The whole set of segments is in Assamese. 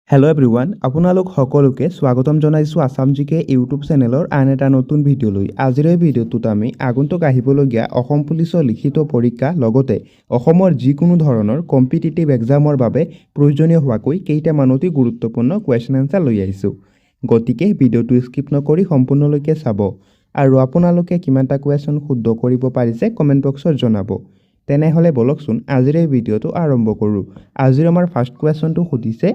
হেল্ল' এভৰিৱান, আপোনালোক সকলোকে স্বাগতম জনাইছোঁ আছাম জিকে ইউটিউব চেনেলৰ আন এটা নতুন ভিডিঅ'লৈ। আজিৰ এই ভিডিঅ'টোত আমি আগন্তুক আহিবলগীয়া অসম পুলিচৰ লিখিত পৰীক্ষা লগতে অসমৰ যিকোনো ধৰণৰ কম্পিটিটিভ এক্সামৰ বাবে প্ৰয়োজনীয় হোৱাকৈ কেইটামান অতি গুৰুত্বপূৰ্ণ কুৱেশ্যন এনচাৰ লৈ আহিছোঁ। গতিকে ভিডিঅ'টো স্কিপ নকৰি সম্পূৰ্ণলৈকে চাব আৰু আপোনালোকে কিমানটা কুৱেশ্যন শুদ্ধ কৰিব পাৰিছে কমেণ্ট বক্সত জনাব। তেনেহ'লে বলকচোন আজিৰ এই ভিডিঅ'টো আৰম্ভ কৰোঁ। আজিৰ আমাৰ ফাৰ্ষ্ট কুৱেশ্যনটো সুধিছে,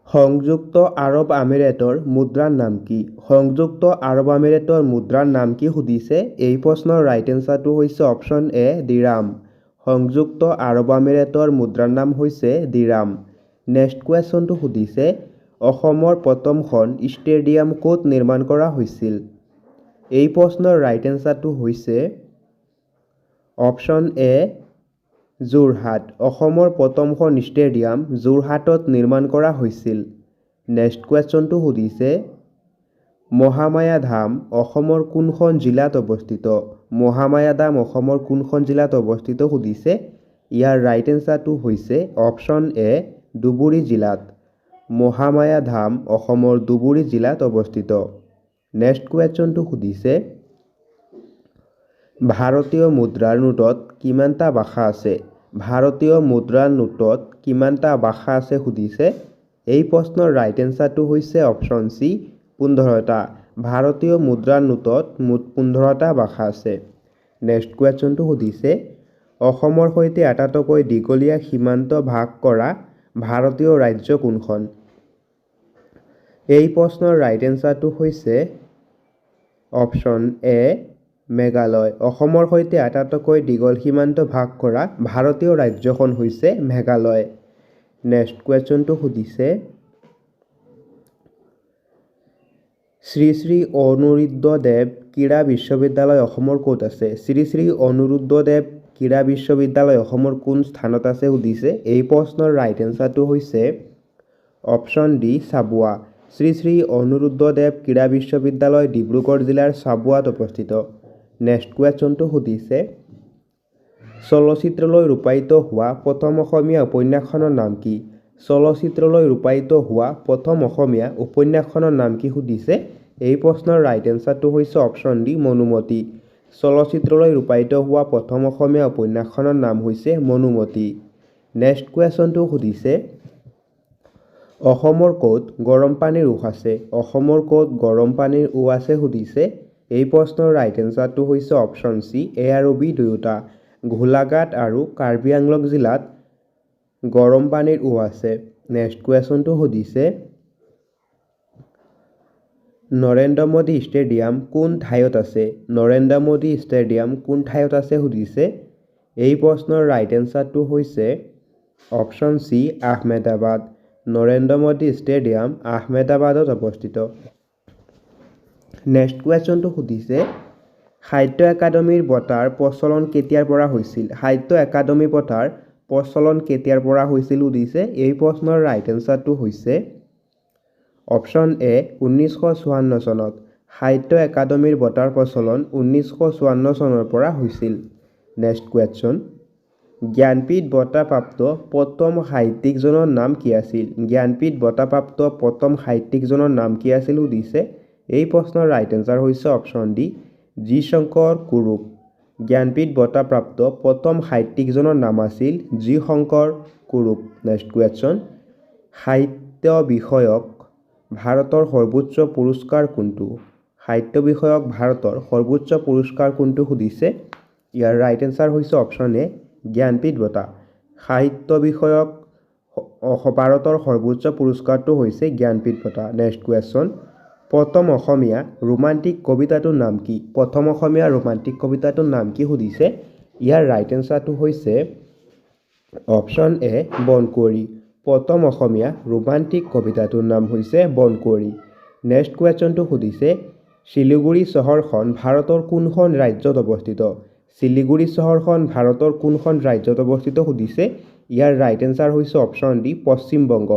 সংযুক্ত আৰব আমিৰাটৰ মুদ্ৰাৰ নাম কি? সংযুক্ত আৰব আমিৰাটৰ মুদ্ৰাৰ নাম কি সুধিছে। এই প্ৰশ্নৰ ৰাইট এনচাৰটো হৈছে অপশ্যন এ দিৰাম। সংযুক্ত আৰব আমিৰাটৰ মুদ্ৰাৰ নাম হৈছে দিৰাম। নেক্সট কুৱেশ্যনটো সুধিছে, অসমৰ প্ৰথমখন ষ্টেডিয়াম ক'ত নিৰ্মাণ কৰা হৈছিল? এই প্ৰশ্নৰ ৰাইট এনচাৰটো হৈছে অপশ্যন এ যোৰহাট। অসমৰ প্ৰথমখন ষ্টেডিয়াম যোৰহাটত নিৰ্মাণ কৰা হৈছিল। নেক্সট কুৱেশ্যনটো সুধিছে, মহামায়া ধাম অসমৰ কোনখন জিলাত অৱস্থিত? মহামায়া ধাম অসমৰ কোনখন জিলাত অৱস্থিত সুধিছে। ইয়াৰ ৰাইট এনচাৰটো হৈছে অপশ্যন এ ধুবুৰী জিলাত। মহামায়া ধাম অসমৰ ধুবুৰী জিলাত অৱস্থিত। নেক্সট কুৱেশ্যনটো সুধিছে, ভাৰতীয় মুদ্ৰাৰ নোটত কিমানটা ভাষা আছে? ভাৰতীয় মুদ্ৰাৰ নোটত কিমানটা ভাষা আছে সুধিছে। এই প্ৰশ্নৰ ৰাইট এনচাৰটো হৈছে অপশ্যন চি 15টা। ভাৰতীয় মুদ্ৰাৰ নোটত মুঠ 15টা ভাষা আছে। নেক্সট কুৱেশ্যনটো সুধিছে, অসমৰ সৈতে আটাইতকৈ দীঘলীয়া সীমান্ত ভাগ কৰা ভাৰতীয় ৰাজ্য কোনখন? এই প্ৰশ্নৰ ৰাইট এনচাৰটো হৈছে অপশ্যন এ মেঘালয়। অসমৰ সৈতে আটাইতকৈ দীঘল সীমান্ত ভাগ কৰা ভাৰতীয় ৰাজ্যখন হৈছে মেঘালয়। নেক্সট কুৱেশ্যনটো সুধিছে, শ্ৰী শ্ৰী অনিৰুদ্ধদেৱ ক্ৰীড়া বিশ্ববিদ্যালয় অসমৰ ক'ত আছে? শ্ৰী শ্ৰী অনিৰুদ্ধদেৱ ক্ৰীড়া বিশ্ববিদ্যালয় অসমৰ কোন স্থানত আছে সুধিছে। এই প্ৰশ্নৰ ৰাইট এনচাৰটো হৈছে অপশ্যন ডি চাবুৱা। শ্ৰী শ্ৰী অনিৰুদ্ধদেৱ ক্ৰীড়া বিশ্ববিদ্যালয় ডিব্ৰুগড় জিলাৰ চাবুৱাত অৱস্থিত। নেক্সট কুৱেশ্যনটো সুধিছে, চলচ্চিত্ৰলৈ ৰূপায়িত হোৱা প্ৰথম অসমীয়া উপন্যাসখনৰ নাম কি? চলচ্চিত্ৰলৈ ৰূপায়িত হোৱা প্ৰথম অসমীয়া উপন্যাসখনৰ নাম কি সুধিছে। এই প্ৰশ্নৰ ৰাইট এনচাৰটো হৈছে অপশ্যন ডি মনুমতী। চলচ্চিত্ৰলৈ ৰূপায়িত হোৱা প্ৰথম অসমীয়া উপন্যাসখনৰ নাম হৈছে মনুমতী। নেক্সট কুৱেশ্যনটো সুধিছে, অসমৰ ক'ত গৰম পানীৰ উৎস আছে? অসমৰ ক'ত গৰম পানীৰ উৎস আছে সুধিছে। এই প্ৰশ্নৰ ৰাইট এনচাৰটো হৈছে অপশ্যন চি এ আৰু বি দুয়োটা। গোলাঘাট আৰু কাৰ্বি আংলং জিলাত গৰম পানীৰ উৎস আছে। নেক্সট কুৱেশ্যনটো সুধিছে, নৰেন্দ্ৰ মোদী ষ্টেডিয়াম কোন ঠাইত আছে? নৰেন্দ্ৰ মোদী ষ্টেডিয়াম কোন ঠাইত আছে সুধিছে। এই প্ৰশ্নৰ ৰাইট এনচাৰটো হৈছে option C Ahmedabad. Narendra Modi stadium আহমেদাবাদত অৱস্থিত। নেক্সট কুৱেশ্যনটো সুধিছে, সাহিত্য একাডেমীৰ বঁটাৰ প্ৰচলন কেতিয়াৰ পৰা হৈছিল? সাহিত্য একাডেমী বঁটাৰ প্ৰচলন কেতিয়াৰ পৰা হৈছিল সুধিছে। এই প্ৰশ্নৰ ৰাইট এনচাৰটো হৈছে অপশ্যন এ 1954 চনত। সাহিত্য একাডেমীৰ বঁটাৰ প্ৰচলন 1954 চনৰ পৰা হৈছিল। নেক্সট কুৱেশ্যন, জ্ঞানপীঠ বঁটাপ্ৰাপ্ত প্ৰথম সাহিত্যিকজনৰ নাম কি আছিল? জ্ঞানপীঠ বঁটাপ্ৰাপ্ত প্ৰথম সাহিত্যিকজনৰ নাম কি আছিল সুধিছে। এই প্ৰশ্নৰ ৰাইট এনচাৰ হৈছে option D G Shankar Kurup. Jnanpith বঁটাপ্ৰাপ্ত প্ৰথম সাহিত্যিকজনৰ নাম আছিল G Shankar Kurup. Next question, সাহিত্য বিষয়ক ভাৰতৰ সৰ্বোচ্চ পুৰস্কাৰ কোনটো? সাহিত্য বিষয়ক ভাৰতৰ সৰ্বোচ্চ পুৰস্কাৰ কোনটো সুধিছে। ইয়াৰ ৰাইট এনচাৰ হৈছে অপশ্যন এ জ্ঞানপীঠ বঁটা। সাহিত্য বিষয়ক ভাৰতৰ সৰ্বোচ্চ পুৰস্কাৰটো হৈছে জ্ঞানপীঠ বঁটা। নেক্সট কুৱেশ্যন, প্ৰথম অসমীয়া ৰোমান্টিক কবিতাটোৰ নাম কি? প্ৰথম অসমীয়া ৰোমান্টিক কবিতাটোৰ নাম কি সুধিছে। ইয়াৰ ৰাইট এনচাৰটো হৈছে অপশ্যন এ বনকুঁৱৰী। প্ৰথম অসমীয়া ৰোমান্টিক কবিতাটোৰ নাম হৈছে বনকুঁৱৰী। নেক্সট কুৱেশ্যনটো সুধিছে, শিলিগুৰি চহৰখন ভাৰতৰ কোনখন ৰাজ্যত অৱস্থিত? শিলিগুৰি চহৰখন ভাৰতৰ কোনখন ৰাজ্যত অৱস্থিত সুধিছে। ইয়াৰ ৰাইট এনচাৰ হৈছে অপশ্যন ডি পশ্চিমবংগ।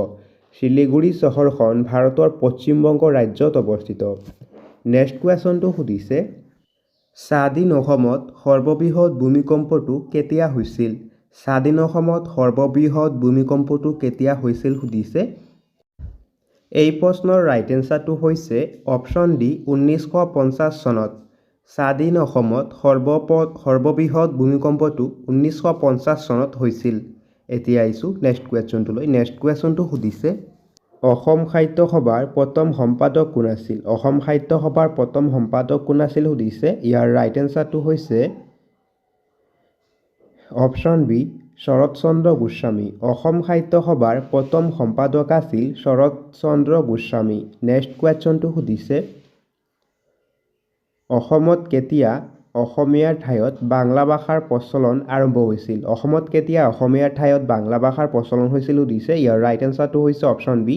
শিলিগুৰি চহৰখন ভাৰতৰ পশ্চিমবংগ ৰাজ্যত অৱস্থিত। নেক্সট কুৱেশ্যনটো সুধিছে, স্বাধীন অসমত সৰ্ববৃহৎ ভূমিকম্পটো কেতিয়া হৈছিল? স্বাধীন অসমত সৰ্ববৃহৎ ভূমিকম্পটো কেতিয়া হৈছিল সুধিছে। এই প্ৰশ্নৰ ৰাইট এনচাৰটো হৈছে অপশ্যন ডি 1950 চনত। স্বাধীন অসমত সৰ্ববৃহৎ ভূমিকম্পটো 1950 চনত হৈছিল। এতিয়া আহিছোঁ নেক্সট কুৱেশ্যনটোলৈ। নেক্সট কুৱেশ্যনটো সুধিছে অসম সাহিত্য সভাৰ প্ৰথম সম্পাদক কোন আছিল? অসম সাহিত্য সভাৰ প্ৰথম সম্পাদক কোন আছিল সুধিছে। ইয়াৰ ৰাইট এনচাৰটো হৈছে অপশ্যন বি শৰৎচন্দ্ৰ গোস্বামী। অসম সাহিত্য সভাৰ প্ৰথম সম্পাদক আছিল শৰৎচন্দ্ৰ গোস্বামী। নেক্সট কুৱেশ্যনটো সুধিছে অসমত কেতিয়া অসমীয়াৰ ঠাইত বাংলা ভাষাৰ প্ৰচলন আৰম্ভ হৈছিল? অসমত কেতিয়া অসমীয়াৰ ঠাইত বাংলা ভাষাৰ প্ৰচলন হৈছিল সুধিছে। ইয়াৰ ৰাইট এনচাৰটো হৈছে অপশ্যন বি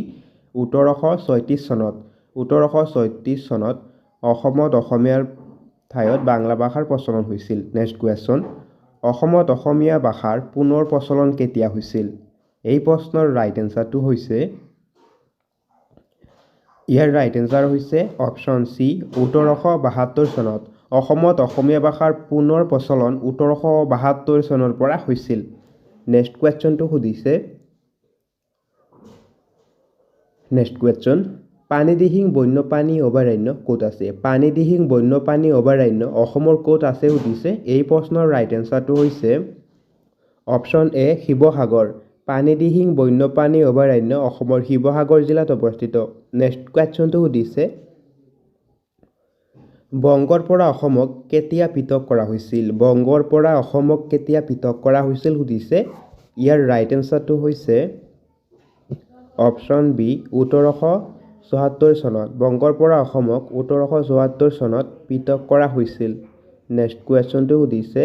1836 চনত। 1836 চনত অসমত অসমীয়াৰ ঠাইত বাংলা ভাষাৰ প্ৰচলন হৈছিল। নেক্সট কুৱেশ্যন অসমত অসমীয়া ভাষাৰ পুনৰ প্ৰচলন কেতিয়া হৈছিল? এই প্ৰশ্নৰ ৰাইট এনচাৰটো হৈছে ইয়াৰ ৰাইট এনচাৰ হৈছে অপশ্যন চি 1872 চনত। অসমত অসমীয়া ভাষাৰ পুনৰ প্ৰচলন 1872 চনৰ পৰা হৈছিল। নেক্সট কুৱেশ্যনটো সুধিছে নেক্সট কুৱেশ্যন পানীদিহিং বন্যপ্ৰাণী অভয়াৰণ্য ক'ত আছে? পানীদিহিং বন্যপ্ৰাণী অভয়াৰণ্য অসমৰ ক'ত আছে সুধিছে। এই প্ৰশ্নৰ ৰাইট এনচাৰটো হৈছে অপশ্যন এ শিৱসাগৰ। পানীদিহিং বন্যপ্ৰাণী অভয়াৰণ্য অসমৰ শিৱসাগৰ জিলাত অৱস্থিত। নেক্সট কুৱেশ্যনটো সুধিছে বংগৰ পৰা অসমক কেতিয়া পৃথক কৰা হৈছিল? বংগৰ পৰা অসমক কেতিয়া পৃথক কৰা হৈছিল সুধিছে। ইয়াৰ ৰাইট এনচাৰটো হৈছে অপশ্যন বি 1874 চনত। বংগৰ পৰা অসমক 1874 চনত পৃথক কৰা হৈছিল। নেক্সট কুৱেশ্যনটো সুধিছে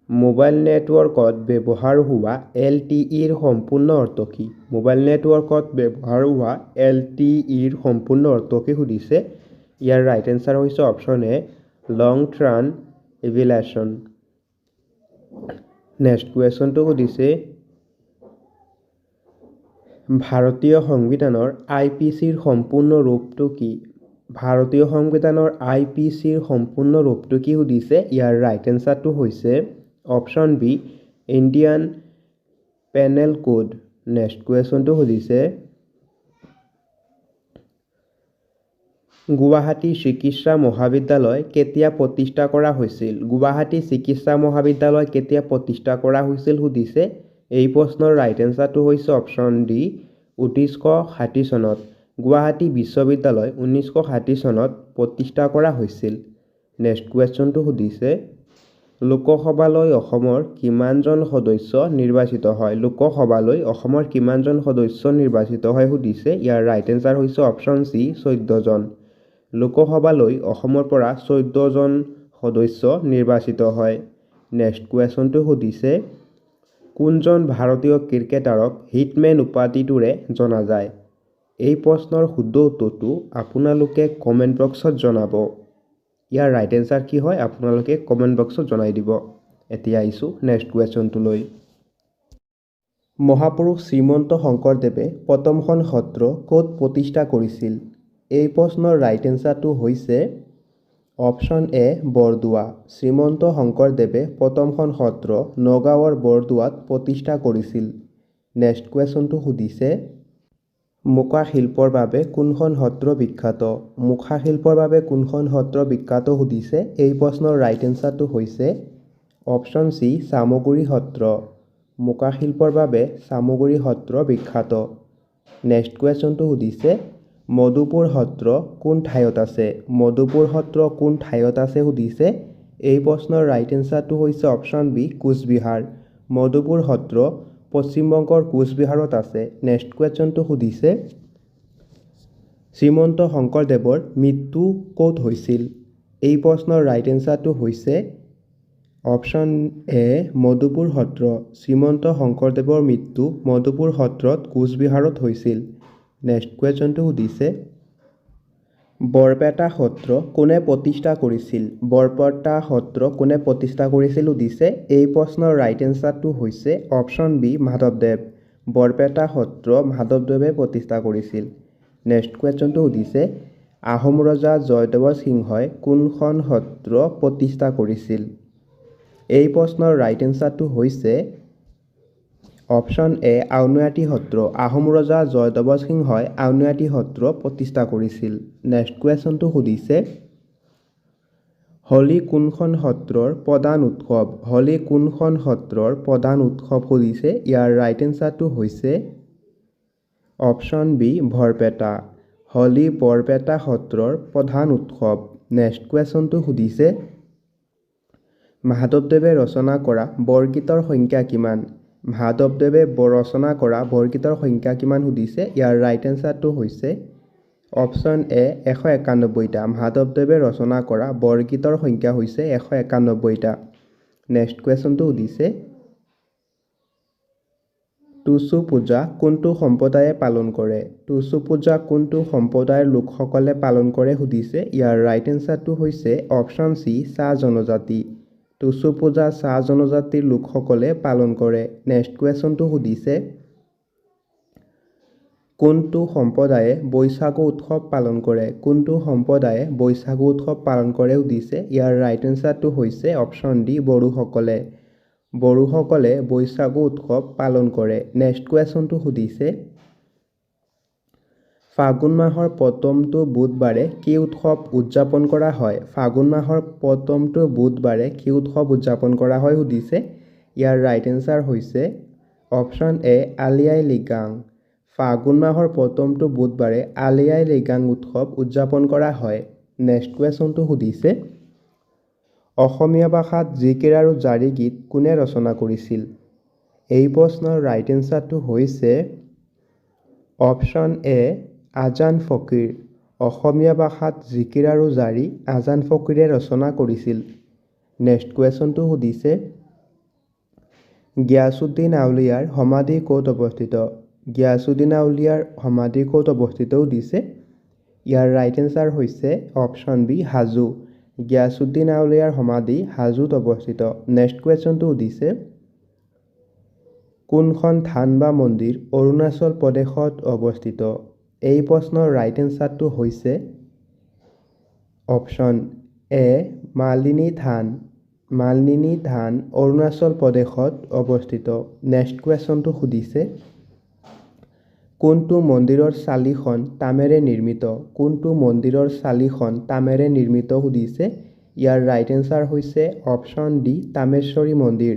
মোবাইল নেটৱৰ্কত ব্যৱহাৰ হোৱা LTEৰ সম্পূৰ্ণ অৰ্থ কি? মোবাইল নেটৱৰ্কত ব্যৱহাৰ হোৱা LTEৰ সম্পূৰ্ণ অৰ্থ কি সুধিছে। ইয়াৰ ৰাইট এনচাৰ হৈছে option A long term alleviation. Next কুৱেশ্যনটো সুধিছে ভাৰতীয় সংবিধানৰ IPCৰ সম্পূৰ্ণ ৰূপটো কি? ভাৰতীয় সংবিধানৰ IPCৰ সম্পূৰ্ণ ৰূপটো কি সুধিছে। ইয়াৰ ৰাইট এনচাৰটো হৈছে option B Indian penal code. Next কুৱেশ্যনটো সুধিছে গুৱাহাটী চিকিৎসা মহাবিদ্যালয় কেতিয়া প্ৰতিষ্ঠা কৰা হৈছিল? গুৱাহাটী চিকিৎসা মহাবিদ্যালয় কেতিয়া প্ৰতিষ্ঠা কৰা হৈছিল সুধিছে। এই প্ৰশ্নৰ ৰাইট এনচাৰটো হৈছে অপশ্যন ডি 1960 চনত। গুৱাহাটী বিশ্ববিদ্যালয় 1960 চনত প্ৰতিষ্ঠা কৰা হৈছিল। নেক্সট কুৱেশ্যনটো সুধিছে লোকসভালৈ অসমৰ কিমানজন সদস্য নিৰ্বাচিত হয়? লোকসভালৈ অসমৰ কিমানজন সদস্য নিৰ্বাচিত হয় সুধিছে। ইয়াৰ ৰাইট এনচাৰ হৈছে অপশ্যন চি 14 জন। লোকসভালৈ অসমৰ পৰা 14 জন সদস্য নিৰ্বাচিত হয়। নেক্সট কুৱেশ্যনটো সুধিছে কোনজন ভাৰতীয় ক্ৰিকেটাৰক হিটমেন উপাধিটোৰে জনা যায়? এই প্ৰশ্নৰ শুদ্ধ উত্তৰটো আপোনালোকে কমেণ্ট বক্সত জনাব। ইয়াৰ ৰাইট এনচাৰ কি হয় আপোনালোকে কমেণ্ট বক্সত জনাই দিব। এতিয়া আহিছোঁ নেক্সট কুৱেশ্যনটোলৈ। মহাপুৰুষ শ্ৰীমন্ত শংকৰদেৱে প্ৰথমখন সত্ৰ ক'ত প্ৰতিষ্ঠা কৰিছিল? এই প্ৰশ্নৰ ৰাইট এনচাৰটো হৈছে অপশ্যন এ বৰদোৱা। শ্ৰীমন্ত শংকৰদেৱে প্ৰথমখন সত্ৰ নগাঁৱৰ বৰদোৱাত প্ৰতিষ্ঠা কৰিছিল। নেক্সট কুৱেশ্যনটো সুধিছে মুখা শিল্পৰ বাবে কোনখন সত্ৰ বিখ্যাত? মুখা শিল্পৰ বাবে কোনখন সত্ৰ বিখ্যাত সুধিছে। এই প্ৰশ্নৰ ৰাইট এনচাৰটো হৈছে অপশ্যন চি চামগুৰি সত্ৰ। মুখা শিল্পৰ বাবে চামগুৰি সত্ৰ বিখ্যাত। নেক্সট কুৱেশ্যনটো সুধিছে মধুপুৰ সত্ৰ কোন ঠাইত আছে? মধুপুৰ সত্ৰ কোন ঠাইত আছে সুধিছে। এই প্ৰশ্নৰ ৰাইট এনচাৰটো হৈছে অপশ্যন বি কোচবিহাৰ। মধুপুৰ সত্ৰ পশ্চিমবংগৰ কোচবিহাৰত আছে। নেক্সট কুৱেশ্যনটো সুধিছে শ্ৰীমন্ত শংকৰদেৱৰ মৃত্যু ক'ত হৈছিল? এই প্ৰশ্নৰ ৰাইট এনচাৰটো হৈছে অপশ্যন এ মধুপুৰ সত্ৰ। শ্ৰীমন্ত শংকৰদেৱৰ মৃত্যু মধুপুৰ সত্ৰত কোচবিহাৰত হৈছিল। নেক্সট কুৱেশ্যনটো সুধিছে বৰপেটা সত্ৰ কোনে প্ৰতিষ্ঠা কৰিছিল? বৰপেটা সত্ৰ কোনে প্ৰতিষ্ঠা কৰিছিল সুধিছে। এই প্ৰশ্নৰ ৰাইট এনচাৰটো হৈছে অপশ্যন বি মাধৱদেৱ। বৰপেটা সত্ৰ মাধৱদেৱে প্ৰতিষ্ঠা কৰিছিল। নেক্সট কুৱেশ্যনটো সুধিছে আহোম ৰজা জয়দেৱ সিংহই কোনখন সত্ৰ প্ৰতিষ্ঠা কৰিছিল? এই প্ৰশ্নৰ ৰাইট এনচাৰটো হৈছে অপশ্যন এ আউনীআটী সত্ৰ আহোম ৰজা জয়ধ্বজ সিংহই আউনীআটী সত্ৰ প্ৰতিষ্ঠা কৰিছিল নেক্সট কুৱেশ্যনটো সুধিছে হোলী কোনখন সত্ৰৰ প্ৰধান উৎসৱ হোলী কোনখন সত্ৰৰ প্ৰধান উৎসৱ সুধিছে ইয়াৰ ৰাইট এনসাৰটো হৈছে অপশ্যন বি বৰপেটা হোলী বৰপেটা সত্ৰৰ প্ৰধান উৎসৱ নেক্সট কুৱেশ্যনটো সুধিছে মাধৱদেৱে ৰচনা কৰা বৰগীতৰ সংখ্যা কিমান মাধৱদেৱে ৰচনা কৰা বৰগীতৰ সংখ্যা কিমান সুধিছে ইয়াৰ ৰাইট এনসাৰটো হৈছে অপশ্যন এ 191টা মাধৱদেৱে ৰচনা কৰা বৰগীতৰ সংখ্যা হৈছে 191টা নেক্সট কুৱেশ্যনটো সুধিছে টুচু পূজা কোনটো সম্প্ৰদায়ে পালন কৰে টুচু পূজা কোনটো সম্প্ৰদায়ৰ লোকসকলে পালন কৰে সুধিছে ইয়াৰ ৰাইট এনসাৰটো হৈছে অপশ্যন সি চাহ জনজাতি টুচু পূজা চাহ জনজাতিৰ লোকসকলে পালন কৰে নেক্সট কুৱেশ্যনটো সুধিছে কোনটো সম্প্ৰদায়ে বৈশাগু উৎসৱ পালন কৰে কোনটো সম্প্ৰদায়ে বৈশাগু উৎসৱ পালন কৰে সুধিছে ইয়াৰ ৰাইট এনসাৰটো হৈছে অপশ্যন ডি বড়োসকলে বড়োসকলে বৈশাগু উৎসৱ পালন কৰে নেক্সট কুৱেশ্যনটো সুধিছে ফাগুন মাহৰ প্ৰথমটো বুধবাৰে কি উৎসৱ উদযাপন কৰা হয় ফাগুন মাহৰ প্ৰথমটো বুধবাৰে কি উৎসৱ উদযাপন কৰা হয় সুধিছে ইয়াৰ ৰাইট এনসাৰ হৈছে অপশ্যন এ আলি আই লৃগাং ফাগুন মাহৰ প্ৰথমটো বুধবাৰে আলি আই লৃগাং উৎসৱ উদযাপন কৰা হয় নেক্সট কুৱেশ্যনটো সুধিছে অসমীয়া ভাষাত জিকিৰ আৰু জাৰি গীত কোনে ৰচনা কৰিছিল এই প্ৰশ্নৰ ৰাইট এনসাৰটো হৈছে অপশ্যন এ আজান ফকীৰ অসমীয়া ভাষাত জিকিৰ আৰু জাৰি আজান ফকীৰে ৰচনা কৰিছিল নেক্সট কুৱেশ্যনটো সুধিছে গিয়াছুদ্দিন আউলিয়াৰ সমাধি ক'ত অৱস্থিত গিয়াছুদ্দিন আউলিয়াৰ সমাধি ক'ত অৱস্থিত সুধিছে ইয়াৰ ৰাইট এনসাৰ হৈছে অপশ্যন বি হাজো গিয়াছুদ্দিন আউলিয়াৰ সমাধি হাজোত অৱস্থিত নেক্সট কুৱেশ্যনটো সুধিছে কোনখন থান বা মন্দিৰ অৰুণাচল প্ৰদেশত অৱস্থিত এই প্ৰশ্নৰ ৰাইট এনসাৰটো হৈছে অপশ্যন এ মালিনী থান অৰুণাচল প্ৰদেশত অৱস্থিত নেক্সট কুৱেশ্যনটো সুধিছে কোনটো মন্দিৰৰ চালিখন তামেৰে নিৰ্মিত কোনটো মন্দিৰৰ চালিখন তামেৰে নিৰ্মিত সুধিছে ইয়াৰ ৰাইট এনসাৰ হৈছে অপশ্যন ডি তামেশ্বৰী মন্দিৰ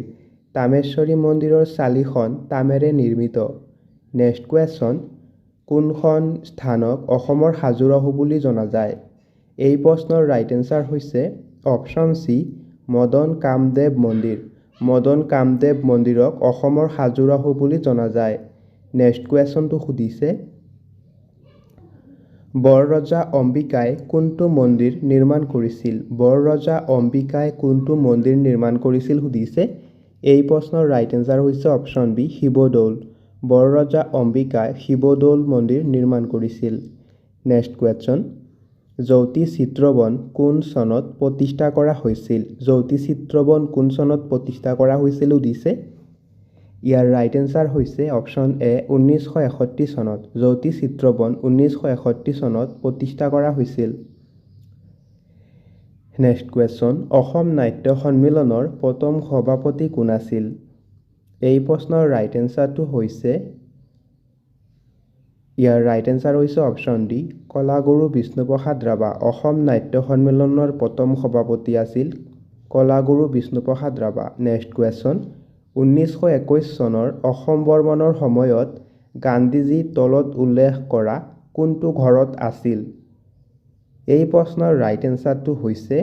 তামেশ্বৰী মন্দিৰৰ চালিখন তামেৰে নিৰ্মিত নেক্সট কুৱেশ্যন কোনখন স্থানক অসমৰ খাজুৰাহো বুলি জনা যায় এই প্ৰশ্নৰ ৰাইট এনসাৰ হৈছে অপশ্যন সি মদন কামদেৱ মন্দিৰক অসমৰ খাজুৰাহো বুলি জনা যায় নেক্সট কুৱেশ্যনটো সুধিছে বৰৰজা অম্বিকাই কোনটো মন্দিৰ নিৰ্মাণ কৰিছিল সুধিছে এই প্ৰশ্নৰ ৰাইট এনসাৰ হৈছে অপশ্যন বি শিৱদৌল বৰৰজা অম্বিকাই শিৱদৌল মন্দিৰ নিৰ্মাণ কৰিছিল নেক্সট কুৱেশ্যন জ্যোতি চিত্ৰবন কোন চনত প্ৰতিষ্ঠা কৰা হৈছিল সুধিছে ইয়াৰ ৰাইট এনসাৰ হৈছে অপশ্যন এ 1961 চনত জ্যোতি চিত্ৰবন 1961 চনত প্ৰতিষ্ঠা কৰা হৈছিল নেক্সট কুৱেশ্যন অসম নাট্য সন্মিলনৰ প্ৰথম সভাপতি কোন আছিল এই প্ৰশ্নৰ ৰাইট এনসাৰটো হৈছে ইয়াৰ ৰাইট এনসাৰ হৈছে অপশ্যন ডি কলাগুৰু বিষ্ণুপ্ৰসাদ ৰাভা অসম নাট্য সন্মিলনৰ প্ৰথম সভাপতি আছিল কলাগুৰু বিষ্ণুপ্ৰসাদ ৰাভা নেক্সট কুৱেশ্যন 1921 চনৰ অসম ভ্ৰমণৰ সময়ত গান্ধীজী তলত উল্লেখ কৰা কোনটো ঘৰত আছিল এই প্ৰশ্নৰ ৰাইট এনসাৰটো হৈছে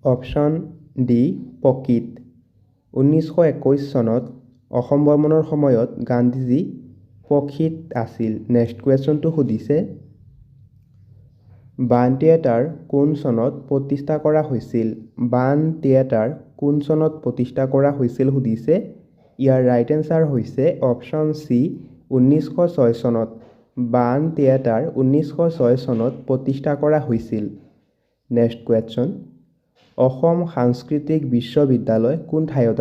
অপশ্যন ডি পকিত 1921 চনত অসম ভ্ৰমণৰ সময়ত গান্ধীজী পক্ষিত আছিল নেক্সট কুৱেশ্যনটো সুধিছে বাণ থিয়েটাৰ কোন চনত প্ৰতিষ্ঠা কৰা হৈছিল সুধিছে ইয়াৰ ৰাইট এনসাৰ হৈছে অপশ্যন সি 1906 চনত বাণ থিয়েটাৰ 1906 চনত প্ৰতিষ্ঠা কৰা হৈছিল নেক্সট কুৱেশ্যন অসম সাংস্কৃতিক বিশ্ববিদ্যালয় কোন ঠাইত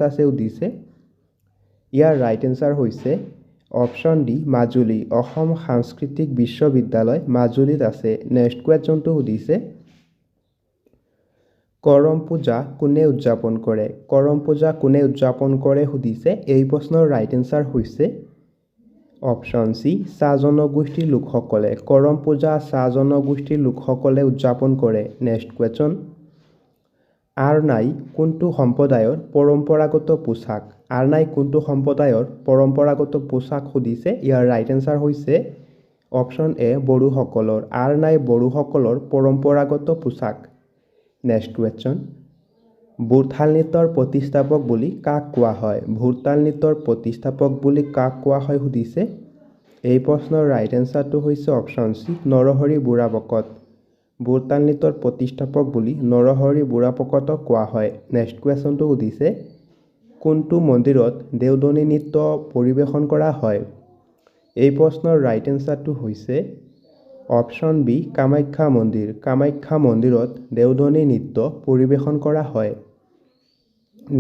আছে সুধিছে ইয়াৰ ৰাইট এনসাৰ হৈছে অপশ্যন ডি মাজুলী অসম সাংস্কৃতিক বিশ্ববিদ্যালয় মাজুলীত আছে নেক্সট কুৱেশ্যনটো সুধিছে কৰম পূজা কোনে উদযাপন কৰে? কৰম পূজা কোনে উদযাপন কৰে সুধিছে। এই প্ৰশ্নৰ ৰাইট এনচাৰ হৈছে অপশ্যন চি, চাহ জনগোষ্ঠীৰ লোকসকলে। কৰম পূজা চাহ জনগোষ্ঠীৰ লোকসকলে উদযাপন কৰে। Next question. আৰনাই কোনটো সম্প্ৰদায়ৰ পৰম্পৰাগত পোছাক? আৰনাই কোনটো সম্প্ৰদায়ৰ পৰম্পৰাগত পোছাক সুধিছে। ইয়াৰ ৰাইট এনচাৰ হৈছে অপশ্যন এ, বড়োসকলৰ। আৰনাই বড়োসকলৰ পৰম্পৰাগত পোছাক। Next question. ভোৰতাল নৃত্যৰ প্ৰতিষ্ঠাপক বুলি কাক কোৱা হয়? ভোৰতাল নৃত্যৰ প্ৰতিষ্ঠাপক বুলি কাক কোৱা হয় সুধিছে। এই প্ৰশ্নৰ ৰাইট এনচাৰটো হৈছে অপশ্যন চি, নৰহৰি বুঢ়াভকত। ভোৰতাল নৃত্যৰ প্ৰতিষ্ঠাপক বুলি নৰহৰি বুঢ়াভকতক কোৱা হয়। নেক্সট কুৱেশ্যনটো সুধিছে কোনটো মন্দিৰত দেওধনী নৃত্য পৰিৱেশন কৰা হয়? এই প্ৰশ্নৰ ৰাইট এনচাৰটো হৈছে অপশ্যন বি, কামাখ্যা মন্দিৰ। কামাখ্যা মন্দিৰত দেওধনী নৃত্য পৰিৱেশন কৰা হয়।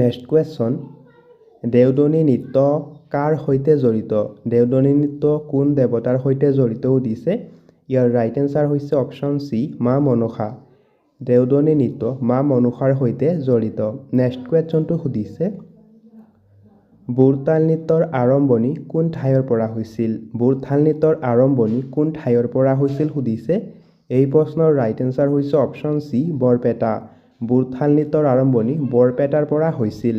Next question. দেওধনী নৃত্য কাৰ সৈতে জড়িত? দেওধনী নৃত্য কোন দেৱতাৰ সৈতে জড়িত সুধিছে। ইয়াৰ ৰাইট এনচাৰ হৈছে অপশ্যন চি, মা মনসা। দেওধনী নৃত্য মা মনসাৰ সৈতে জড়িত। নেক্সট কুৱেশ্যনটো সুধিছে ভোৰতাল নৃত্যৰ আৰম্ভণি কোন ঠাইৰ পৰা হৈছিল? ভোৰতাল নৃত্যৰ আৰম্ভণি কোন ঠাইৰ পৰা হৈছিল সুধিছে। এই প্ৰশ্নৰ ৰাইট এনচাৰ হৈছে অপশ্যন চি, বৰপেটা। ভোৰতাল নৃত্যৰ আৰম্ভণি বৰপেটাৰ পৰা হৈছিল।